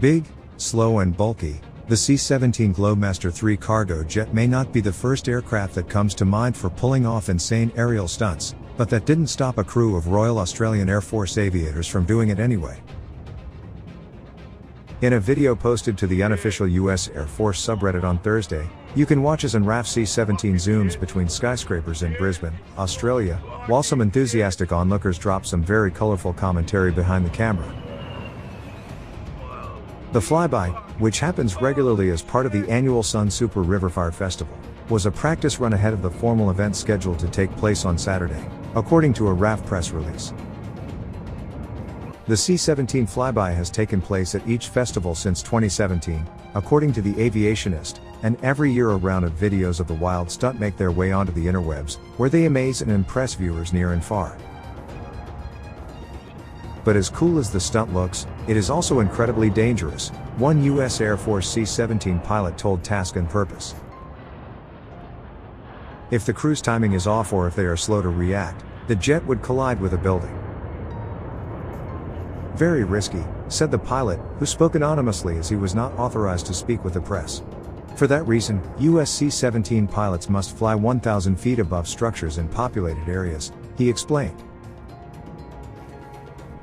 Big, slow and bulky, the C-17 Globemaster III cargo jet may not be the first aircraft that comes to mind for pulling off insane aerial stunts, but that didn't stop a crew of Royal Australian Air Force aviators from doing it anyway. In a video posted to the unofficial US Air Force subreddit on Thursday, you can watch as an RAF C-17 zooms between skyscrapers in Brisbane, Australia, while some enthusiastic onlookers drop some very colorful commentary behind the camera. The flyby, which happens regularly as part of the annual Sun Super Riverfire Festival, was a practice run ahead of the formal event scheduled to take place on Saturday, according to a RAF press release. The C-17 flyby has taken place at each festival since 2017, according to The Aviationist, and every year a round of videos of the wild stunt make their way onto the interwebs, where they amaze and impress viewers near and far. But as cool as the stunt looks, it is also incredibly dangerous, one US Air Force C-17 pilot told Task and Purpose. If the crew's timing is off or if they are slow to react, the jet would collide with a building. Very risky, said the pilot, who spoke anonymously as he was not authorized to speak with the press. For that reason, US C-17 pilots must fly 1,000 feet above structures in populated areas, he explained.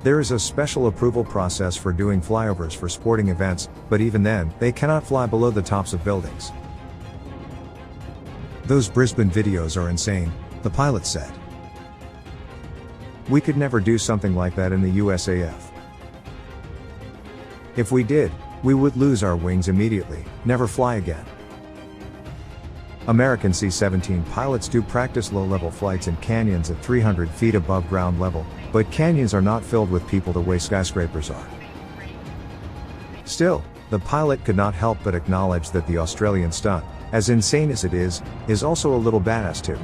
There is a special approval process for doing flyovers for sporting events, but even then, they cannot fly below the tops of buildings. Those Brisbane videos are insane, the pilot said. We could never do something like that in the USAF. If we did, we would lose our wings immediately, never fly again. American C-17 pilots do practice low-level flights in canyons at 300 feet above ground level, but canyons are not filled with people the way skyscrapers are. Still, the pilot could not help but acknowledge that the Australian stunt, as insane as it is also a little badass too.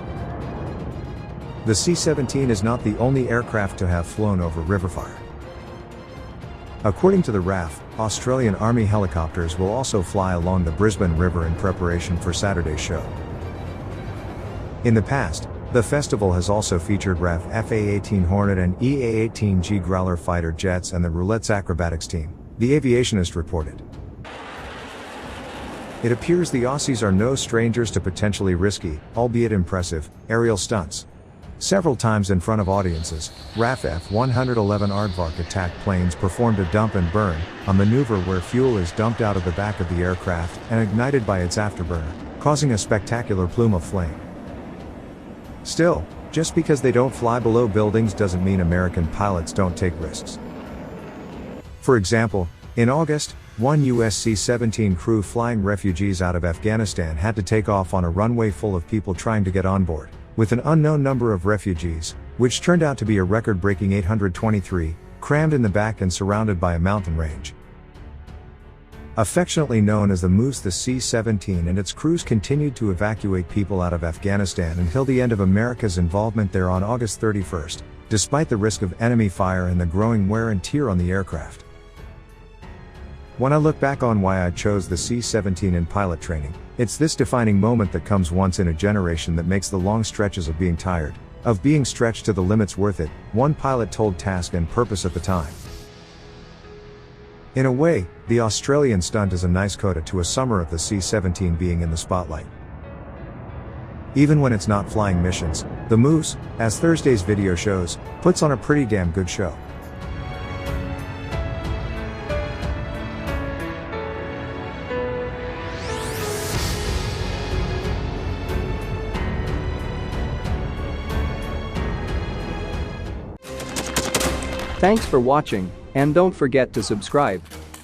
The C-17 is not the only aircraft to have flown over riverfire. According to the RAF, Australian Army helicopters will also fly along the Brisbane River in preparation for Saturday's show. In the past, the festival has also featured RAF FA-18 Hornet and EA-18G Growler fighter jets and the Roulette's acrobatics team, the Aviationist reported. It appears the Aussies are no strangers to potentially risky, albeit impressive, aerial stunts. Several times in front of audiences, RAF F-111 aardvark attack planes performed a dump and burn, a maneuver where fuel is dumped out of the back of the aircraft and ignited by its afterburner, causing a spectacular plume of flame. Still, just because they don't fly below buildings doesn't mean American pilots don't take risks. For example, in August, one US C-17 crew flying refugees out of Afghanistan had to take off on a runway full of people trying to get on board, with an unknown number of refugees, which turned out to be a record-breaking 823, crammed in the back and surrounded by a mountain range. Affectionately known as the Moose, the C-17 and its crews continued to evacuate people out of Afghanistan until the end of America's involvement there on August 31st, despite the risk of enemy fire and the growing wear and tear on the aircraft. When I look back on why I chose the C-17 in pilot training, it's this defining moment that comes once in a generation that makes the long stretches of being tired, of being stretched to the limits worth it, one pilot told Task and Purpose at the time. In a way, the Australian stunt is a nice coda to a summer of the C-17 being in the spotlight. Even when it's not flying missions, the Moose, as Thursday's video shows, puts on a pretty damn good show. Thanks for watching, and don't forget to subscribe.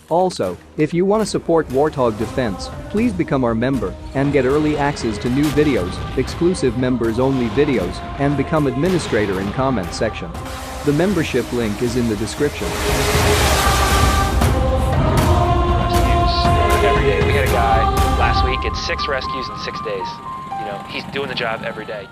Also, if you want to support Warthog Defense, please become our member and get early access to new videos, exclusive members-only videos, and become administrator in comment section. The membership link is in the description. Every day. We had a guy last week, it's 6 rescues in 6 days. You know, he's doing the job every day.